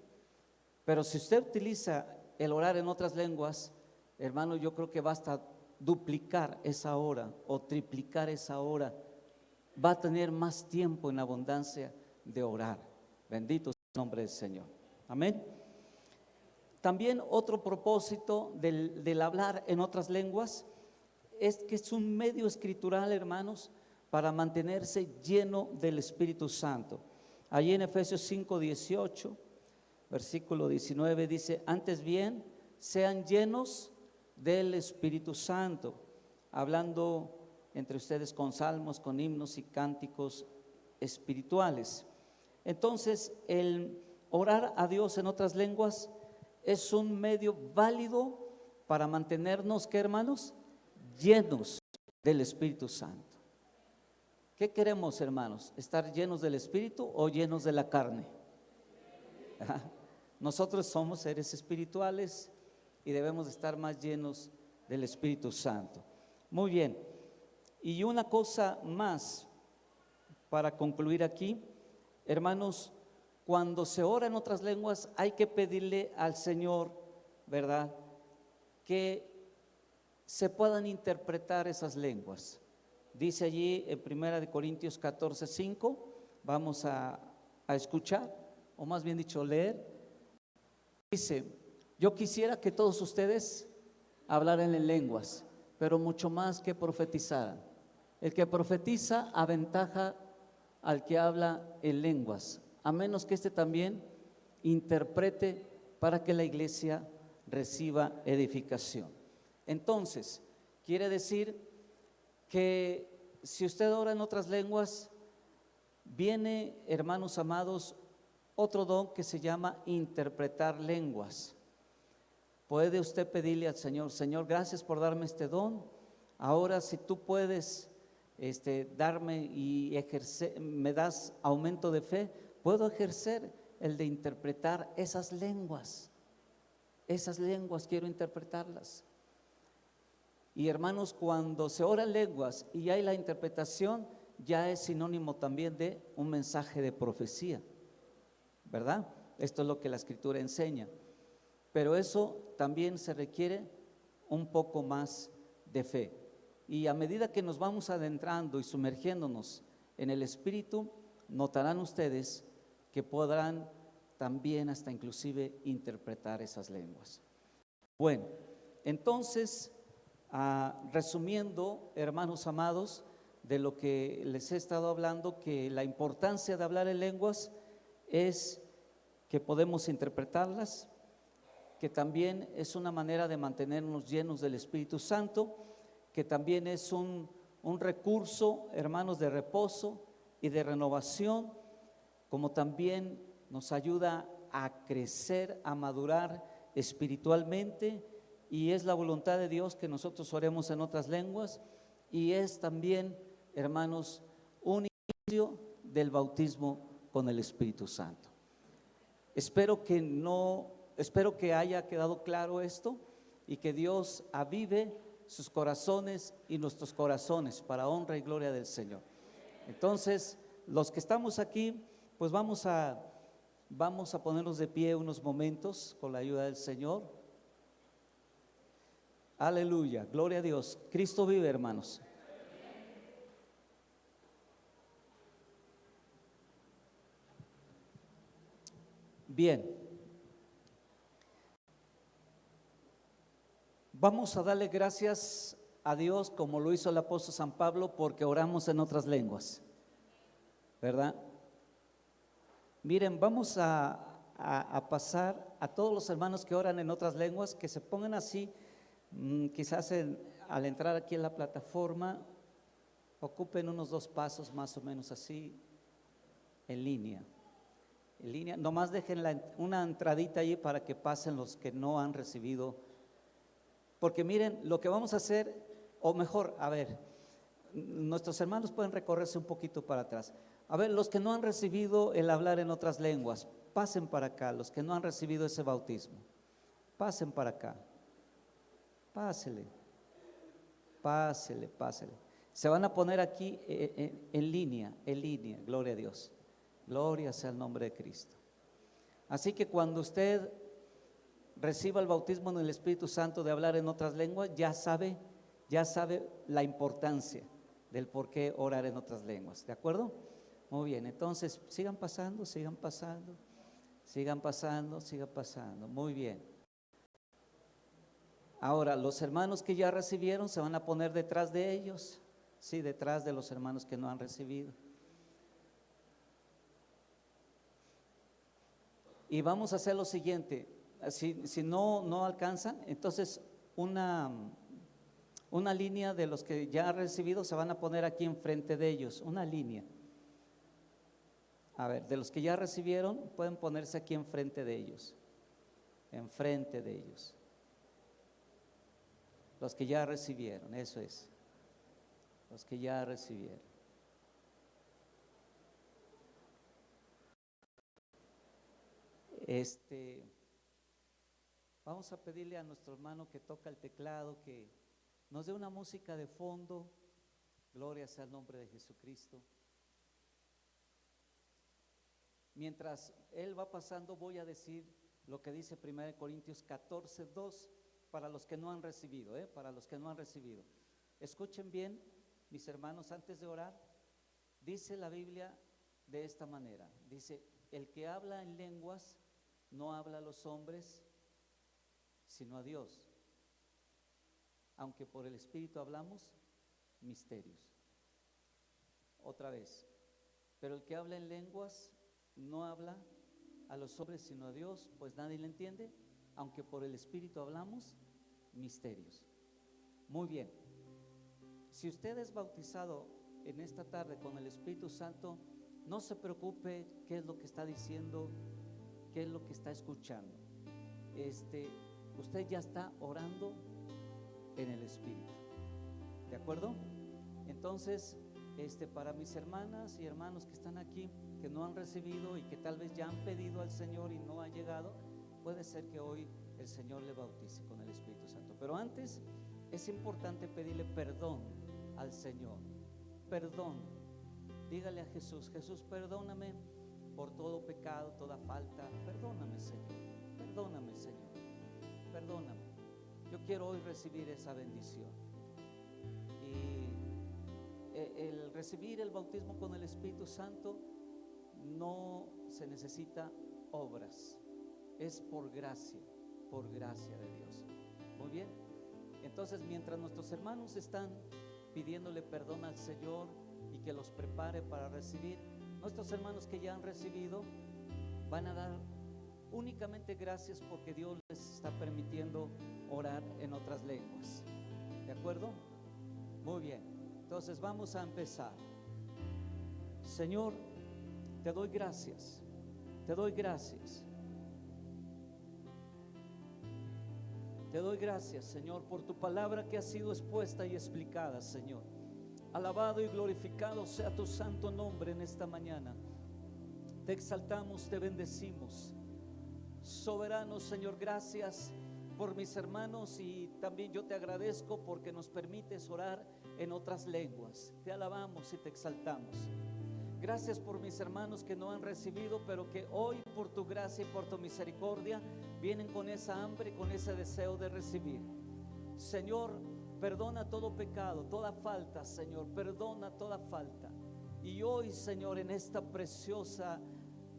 Pero si usted utiliza el orar en otras lenguas, hermano, yo creo que basta duplicar esa hora o triplicar esa hora. Va a tener más tiempo en abundancia de orar. Bendito sea el nombre del Señor. Amén. También otro propósito del hablar en otras lenguas es que es un medio escritural, hermanos, para mantenerse lleno del Espíritu Santo. Allí en Efesios 5:18, versículo 19 dice, antes bien, sean llenos del Espíritu Santo, hablando entre ustedes con salmos, con himnos y cánticos espirituales. Entonces, el orar a Dios en otras lenguas es un medio válido para mantenernos, ¿qué, hermanos? Llenos del Espíritu Santo. ¿Qué queremos, hermanos? ¿Estar llenos del Espíritu o llenos de la carne? Ajá. Nosotros somos seres espirituales y debemos estar más llenos del Espíritu Santo. Muy bien. Y una cosa más para concluir aquí, hermanos, cuando se ora en otras lenguas hay que pedirle al Señor, ¿verdad?, que se puedan interpretar esas lenguas. Dice allí en 1 Corintios 14:5, vamos a escuchar, o más bien dicho leer. Dice: yo quisiera que todos ustedes hablaran en lenguas, pero mucho más que profetizaran. El que profetiza aventaja al que habla en lenguas, a menos que éste también interprete para que la iglesia reciba edificación. Entonces, quiere decir que si usted ora en otras lenguas, viene, hermanos amados, otro don que se llama interpretar lenguas. Puede usted pedirle al Señor: Señor, gracias por darme este don. Ahora, si tú puedes darme y ejercer, me das aumento de fe, puedo ejercer el de interpretar esas lenguas. Esas lenguas quiero interpretarlas. Y hermanos, cuando se ora en lenguas y hay la interpretación, ya es sinónimo también de un mensaje de profecía, ¿verdad? Esto es lo que la Escritura enseña. Pero eso también se requiere un poco más de fe. Y a medida que nos vamos adentrando y sumergiéndonos en el Espíritu, notarán ustedes que podrán también hasta inclusive interpretar esas lenguas. Bueno, entonces, resumiendo, hermanos amados, de lo que les he estado hablando, que la importancia de hablar en lenguas es que podemos interpretarlas, que también es una manera de mantenernos llenos del Espíritu Santo, que también es un recurso, hermanos, de reposo y de renovación, como también nos ayuda a crecer, a madurar espiritualmente, y es la voluntad de Dios que nosotros oremos en otras lenguas, y es también, hermanos, un inicio del bautismo con el Espíritu Santo. Espero que haya quedado claro esto y que Dios avive sus corazones y nuestros corazones para honra y gloria del Señor. Entonces, los que estamos aquí, pues vamos a ponernos de pie unos momentos con la ayuda del Señor. Aleluya, gloria a Dios. Cristo vive, hermanos. Bien, vamos a darle gracias a Dios como lo hizo el apóstol San Pablo, porque oramos en otras lenguas, ¿verdad? Miren, vamos a pasar a todos los hermanos que oran en otras lenguas, que se pongan así, quizás al entrar aquí en la plataforma, ocupen unos 2 pasos más o menos así, en línea, nomás dejen una entradita ahí para que pasen los que no han recibido, porque miren, lo que vamos a hacer, o mejor, a ver, nuestros hermanos pueden recorrerse un poquito para atrás. A ver, los que no han recibido el hablar en otras lenguas, pasen para acá. Los que no han recibido ese bautismo, pasen para acá. Pásele. Se van a poner aquí en línea, gloria a Dios. Gloria sea el nombre de Cristo. Así que cuando usted reciba el bautismo en el Espíritu Santo de hablar en otras lenguas, ya sabe la importancia del por qué orar en otras lenguas, ¿de acuerdo? Muy bien, entonces sigan pasando, muy bien. Ahora, los hermanos que ya recibieron se van a poner detrás de ellos, sí, detrás de los hermanos que no han recibido. Y vamos a hacer lo siguiente: si no alcanzan, entonces una línea de los que ya han recibido se van a poner aquí enfrente de ellos, una línea. A ver, de los que ya recibieron, pueden ponerse aquí enfrente de ellos. Los que ya recibieron, eso es. Los que ya recibieron. Este, Vamos a pedirle a nuestro hermano que toca el teclado que nos dé una música de fondo. Gloria sea el nombre de Jesucristo. Mientras él va pasando, voy a decir lo que dice 1 Corintios 14:2 para los que no han recibido, para los que no han recibido. Escuchen bien, mis hermanos, antes de orar, dice la Biblia de esta manera: dice, el que habla en lenguas no habla a los hombres, sino a Dios, aunque por el Espíritu hablamos misterios. Otra vez, pero el que habla en lenguas no habla a los hombres sino a Dios, pues nadie le entiende, aunque por el Espíritu hablamos misterios. Muy bien, si usted es bautizado en esta tarde con el Espíritu Santo, no se preocupe qué es lo que está diciendo, qué es lo que está escuchando. Usted ya está orando en el Espíritu, ¿de acuerdo? Entonces, para mis hermanas y hermanos que están aquí, que no han recibido y que tal vez ya han pedido al Señor y no ha llegado, puede ser que hoy el Señor le bautice con el Espíritu Santo. Pero antes es importante pedirle perdón al Señor. Perdón. Dígale a Jesús: Jesús, perdóname por todo pecado, toda falta. Perdóname, Señor. Perdóname, Señor. Perdóname. Yo quiero hoy recibir esa bendición. Y el recibir el bautismo con el Espíritu Santo no se necesita obras, es por gracia de Dios. Muy bien, entonces mientras nuestros hermanos están pidiéndole perdón al Señor y que los prepare para recibir, nuestros hermanos que ya han recibido van a dar únicamente gracias porque Dios les está permitiendo orar en otras lenguas. ¿De acuerdo? Muy bien, entonces vamos a empezar. Señor, te doy gracias, te doy gracias. Te doy gracias, Señor, por tu palabra que ha sido expuesta y explicada, Señor. Alabado y glorificado sea tu santo nombre en esta mañana. Te exaltamos, te bendecimos. Soberano, Señor, gracias por mis hermanos, y también yo te agradezco porque nos permites orar en otras lenguas. Te alabamos y te exaltamos. Gracias por mis hermanos que no han recibido, pero que hoy por tu gracia y por tu misericordia vienen con esa hambre, con ese deseo de recibir. Señor, perdona todo pecado, toda falta, Señor, perdona toda falta. Y hoy, Señor, en esta preciosa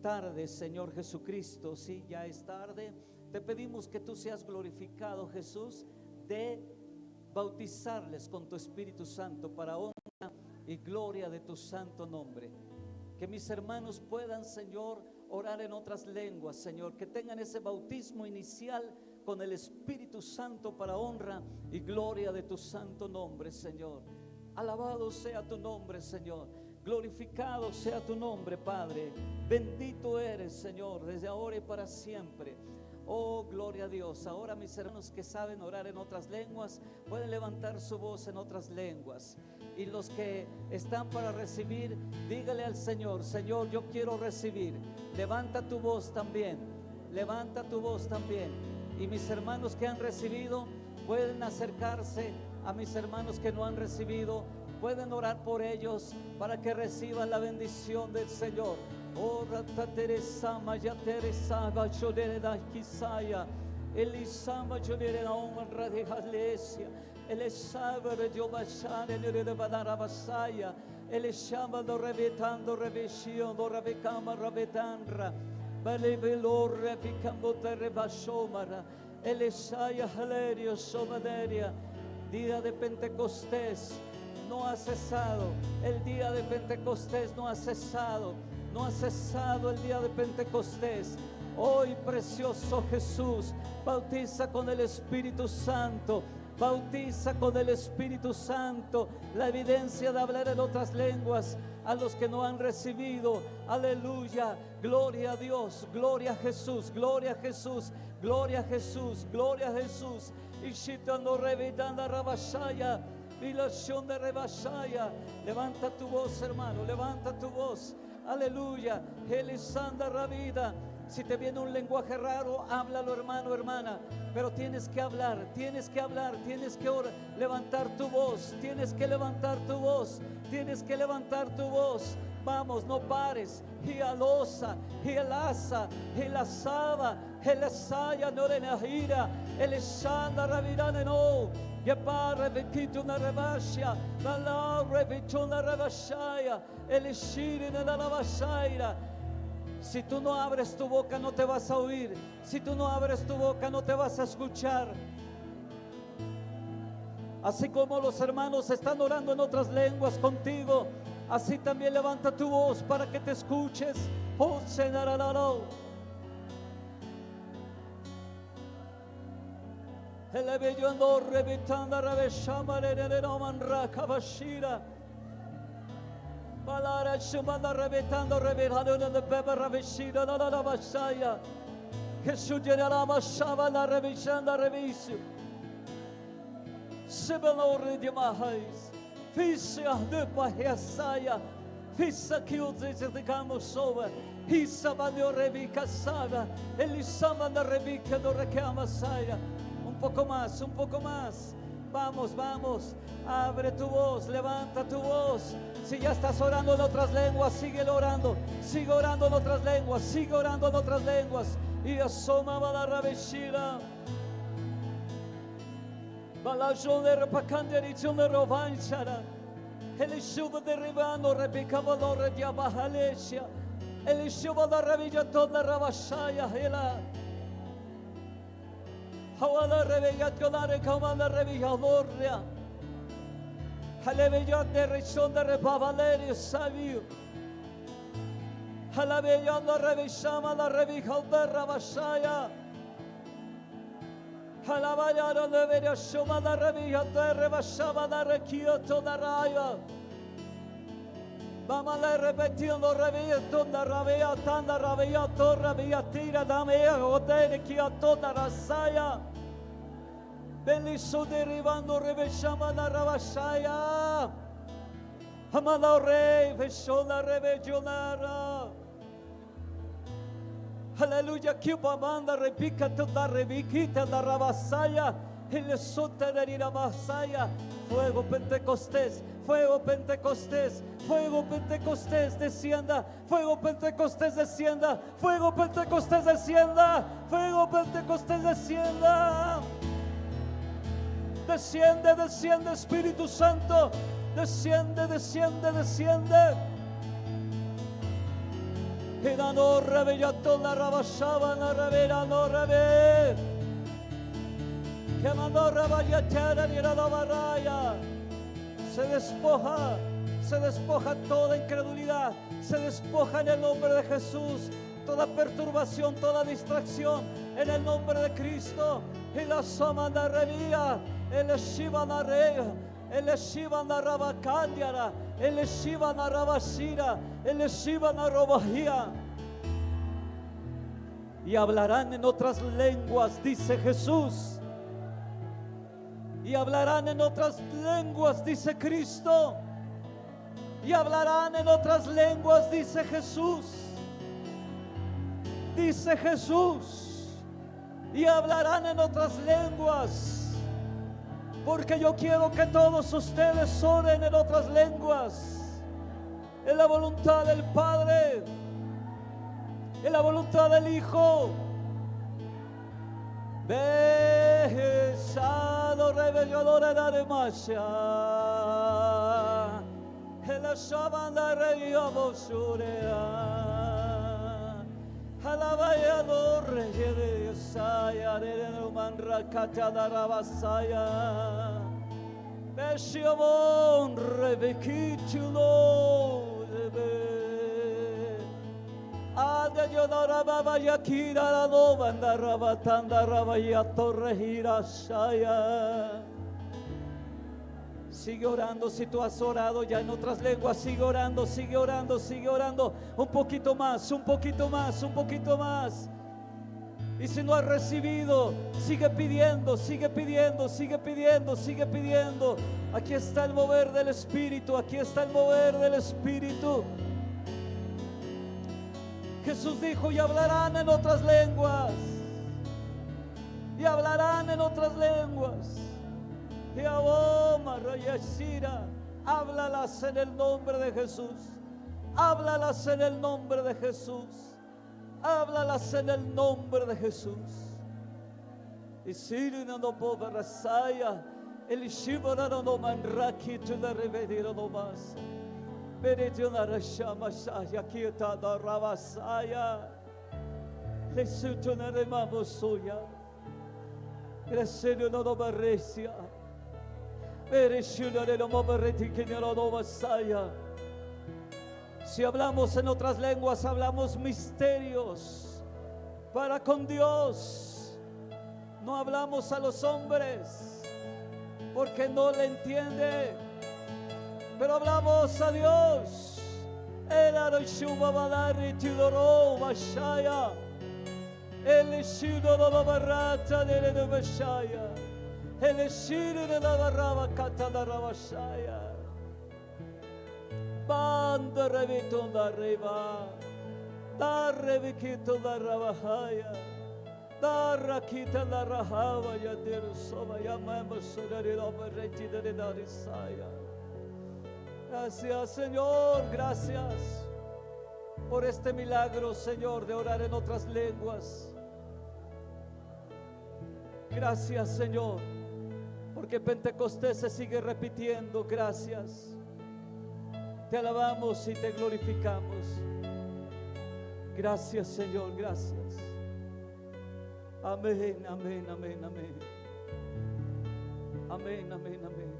tarde, Señor Jesucristo, sí, ya es tarde, te pedimos que tú seas glorificado, Jesús, de bautizarles con tu Espíritu Santo para honra y gloria de tu santo nombre. Que mis hermanos puedan, Señor, orar en otras lenguas, Señor, que tengan ese bautismo inicial con el Espíritu Santo para honra y gloria de tu santo nombre, Señor. Alabado sea tu nombre, Señor. Glorificado sea tu nombre, Padre. Bendito eres, Señor, desde ahora y para siempre. Oh, gloria a Dios. Ahora mis hermanos que saben orar en otras lenguas pueden levantar su voz en otras lenguas. Y los que están para recibir, dígale al Señor: Señor, yo quiero recibir. Levanta tu voz también. Levanta tu voz también. Y mis hermanos que han recibido pueden acercarse a mis hermanos que no han recibido. Pueden orar por ellos para que reciban la bendición del Señor. Oh, Rata Teresa, Maya Teresa, Bachonere da Kisaya, Elisama Jonere da honra de Iglesia, Elisabere de Obachane de Badarabasaya, Elishama do Revetando Reveshio, do Revecama Ravetandra, Balebelor Revicambo Terrebashomara, Elisaya Halerio Somaderia. Día de Pentecostés no ha cesado, el día de Pentecostés no ha cesado. No ha cesado el día de Pentecostés. Hoy, precioso Jesús, bautiza con el Espíritu Santo. Bautiza con el Espíritu Santo la evidencia de hablar en otras lenguas a los que no han recibido. Aleluya, gloria a Dios, gloria a Jesús, gloria a Jesús, gloria a Jesús, gloria a Jesús. Ishitando revidanda rabashaya, vilación de rebashaya. Levanta tu voz, hermano, levanta tu voz. Aleluya, Elisanda Ravida, Si te viene un lenguaje raro, háblalo, hermano, hermana. Pero tienes que hablar, tienes que hablar, tienes que levantar tu voz, tienes que levantar tu voz, tienes que levantar tu voz. Vamos, no pares. Hialosa, hielasa, hilasaba, hilasaya, no renahira, elishanda ravirane no. Yepare vekitu na rebasha, la la revitu na rebashaya, elishiri na la lavashaira. Si tú no abres tu boca no te vas a oír. Si tú no abres tu boca no te vas a escuchar. Así como los hermanos están orando en otras lenguas contigo, así también levanta tu voz para que te escuches. Oh, senarararo. El bello ando revitando reveshama de roman kabashira. Balara shumanda revitando revirado de beba reveshira la la basaya. Jesús llenará mashava la revishanda revisu. Sebelore de mahais. Fissa de pahiasaya. Fissa que o desejamos soa. Hissa valeu revica saga. Elisama da revica do recama saia. Un poco más, un poco más. Vamos, vamos. Abre tu voz, levanta tu voz. Si ya estás orando en otras lenguas, sigue orando. Sigue orando en otras lenguas, sigue orando en otras lenguas. Y asomaba la rabeshira. Balajone repacanderichone rovanchara. El shuba derribando repicaba la diabahalesia. El shuba da ravilla toda rabashaya hela. Hawala reveyat yolare kamala reviyadorya. Haleveyat de rechon de repavalerio sabio. Haleveyat la revishama la revijal rabashaya. Halavayara de verashoma la revijal de rebashama la rekioto la raya. Vamos a repetiendo reviento da rabia tanda rabia torra via tira da mea hotel que a toda rasaya. Beliso derivando reveshama la rabashaya. Amala rey veshola revellonara. Aleluya, que banda repica toda reviquita la rabasaya. El sota de la masaya. Fuego Pentecostés, fuego Pentecostés, fuego Pentecostés descienda, fuego Pentecostés descienda, fuego Pentecostés descienda, fuego Pentecostés descienda. Desciende, desciende Espíritu Santo, desciende, desciende, desciende. Quedando rebellato la rabashaba, la revera, no rebe. Que mandó rabayatera ni la barraya. Se despoja toda incredulidad, se despoja en el nombre de Jesús toda perturbación, toda distracción en el nombre de Cristo. Y la samanda revía, el shivana rea, el shivana rabacandiara, el shivana rabashira, el shivana robajía. Y hablarán en otras lenguas, dice Jesús. Y hablarán en otras lenguas, dice Cristo. Y hablarán en otras lenguas, dice Jesús. Dice Jesús. Y hablarán en otras lenguas. Porque yo quiero que todos ustedes oren en otras lenguas. En la voluntad del Padre. En la voluntad del Hijo. Besado rebelladora de Arimacia. En la sabana reía bosurea. Alabayado rey de Yesaya. De Numanra Catada Rabasaya. Besiamon rebequitulo de be. Ade yodara baba yakira la novanda rabatanda rabaya torre hirashaya. Sigue orando, si tú has orado ya en otras lenguas, sigue orando, sigue orando, sigue orando. Un poquito más, un poquito más, un poquito más. Y si no has recibido, sigue pidiendo, sigue pidiendo, sigue pidiendo, sigue pidiendo. Aquí está el mover del Espíritu, aquí está el mover del Espíritu. Jesús dijo, y hablarán en otras lenguas. Y hablarán en otras lenguas. Y aboma, rayashira. Háblalas en el nombre de Jesús. Háblalas en el nombre de Jesús. Háblalas en el nombre de Jesús. Y sirina no pobre rasaya. El shibara no manraki tu la revedira no más. Beretuna rashama shaya kieta da ravasaya. Le sutuna remamosuya. Gracias no barresia. Si hablamos en otras lenguas, hablamos misterios para con Dios. No hablamos a los hombres porque no le entiende, pero hablamos a Dios. El aroshuba badari tidoro bashaya. El shido no barata de la bashaya. El shiro de la barraba cata la rabashaya. Banda revito da reba. Da reviquito da rabahaya. Da raquita la rahava ya de soba ya mama sonare la barretida de la risaya. Gracias, Señor, gracias por este milagro, Señor, de orar en otras lenguas. Gracias, Señor, porque Pentecostés se sigue repitiendo. Gracias. Te alabamos y te glorificamos. Gracias, Señor, gracias. Amén, amén, amén, amén. Amén, amén, amén.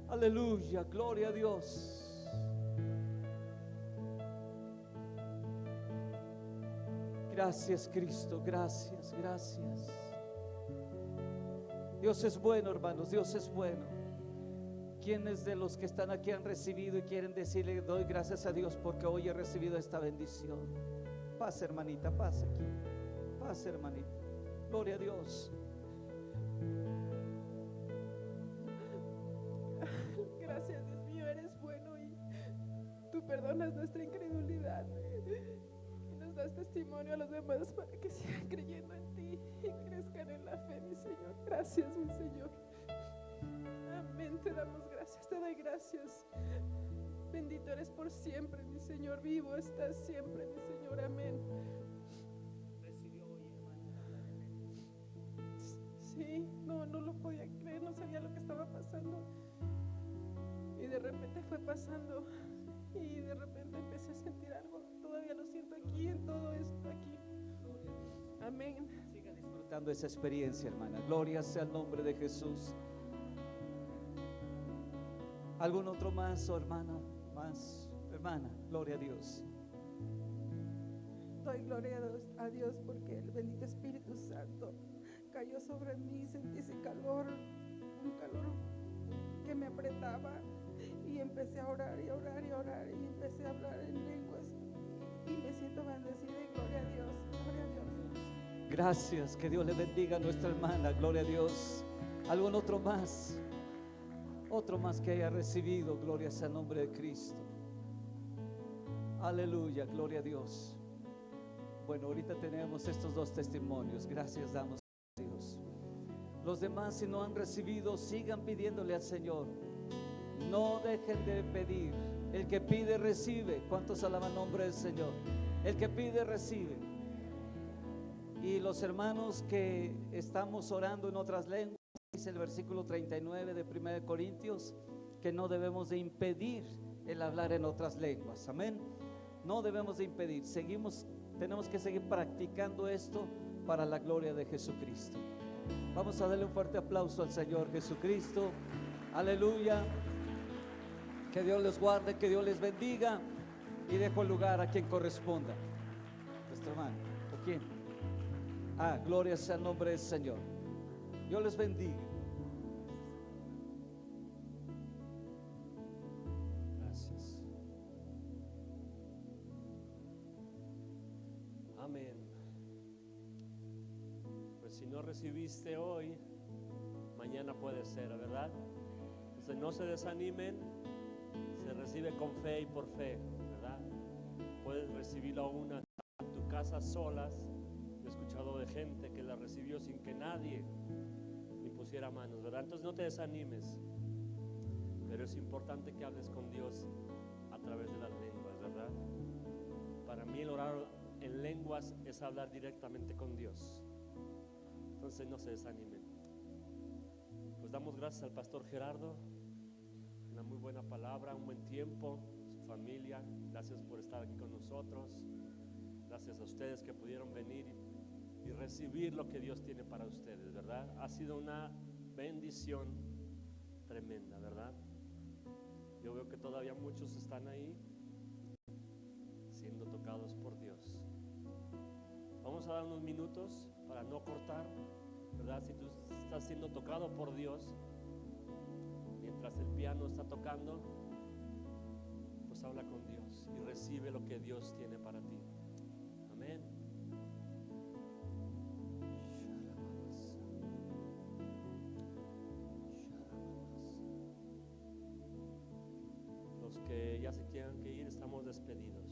Aleluya, gloria a Dios. Gracias, Cristo, gracias, gracias. Dios es bueno, hermanos, Dios es bueno. ¿Quiénes de los que están aquí han recibido y quieren decirle, doy gracias a Dios porque hoy he recibido esta bendición? Pase, hermanita, pase aquí. Pase, hermanita. Gloria a Dios.
Gracias, Dios mío, eres bueno y tú perdonas nuestra incredulidad. Das testimonio a los demás para que sigan creyendo en ti y crezcan en la fe, mi Señor. Gracias, mi Señor. Amén, te damos gracias, te doy gracias. Bendito eres por siempre, mi Señor. Vivo estás siempre, mi Señor. Amén.
¿Recibió hoy, hermano?
Sí, no lo podía creer, no sabía lo que estaba pasando. Y de repente fue pasando y de repente empecé a sentir algo. Todavía lo siento aquí, en todo esto aquí. Amén.
Siga disfrutando esa experiencia, hermana. Gloria sea el nombre de Jesús. ¿Algún otro más, oh hermano? Más, hermana, gloria a Dios.
Doy gloria a Dios porque el bendito Espíritu Santo cayó sobre mí. Sentí ese calor, un calor que me apretaba. Y empecé a orar y a orar y a orar. Y empecé a hablar en lenguas. Y me siento bendecida y gloria a Dios. Gloria a Dios.
Gracias, que Dios le bendiga a nuestra hermana. Gloria a Dios. ¿Algún otro más? Otro más que haya recibido. Gloria sea el nombre de Cristo. Aleluya, gloria a Dios. Bueno, ahorita tenemos estos dos testimonios. Gracias damos a Dios. Los demás, si no han recibido, sigan pidiéndole al Señor. No dejen de pedir. El que pide recibe. ¿Cuántos alaban el nombre del Señor? El que pide recibe. Y los hermanos que estamos orando en otras lenguas, dice el versículo 39 de 1 Corintios, que no debemos de impedir el hablar en otras lenguas. Amén. No debemos de impedir. Tenemos que seguir practicando esto para la gloria de Jesucristo. Vamos a darle un fuerte aplauso al Señor Jesucristo. Aleluya. Que Dios les guarde, que Dios les bendiga. Y dejo el lugar a quien corresponda. Nuestro hermano, ¿o quién? Gloria sea el nombre del Señor. Dios les bendiga. Gracias.
Amén. Pues si no recibiste hoy, mañana puede ser, ¿verdad? Entonces no se desanimen. Se recibe con fe y por fe, ¿verdad? puedes recibirlo aún en tu casa solas. He escuchado de gente que la recibió sin que nadie impusiera manos, ¿verdad? Entonces no te desanimes, pero es importante que hables con Dios a través de las lenguas, ¿verdad? Para mí el orar en lenguas es hablar directamente con Dios. Entonces no se desanimen. Pues damos gracias al pastor Gerardo, una muy buena palabra, un buen tiempo, su familia. Gracias por estar aquí con nosotros. Gracias a ustedes que pudieron venir y recibir lo que Dios tiene para ustedes, ¿verdad? Ha sido una bendición tremenda, ¿verdad? Yo veo que todavía muchos están ahí siendo tocados por Dios. Vamos a dar unos minutos para no cortar, ¿verdad? Si tú estás siendo tocado por Dios mientras el piano está tocando, pues habla con Dios y recibe lo que Dios tiene para ti. Amén. Los que ya se tengan que ir, estamos despedidos.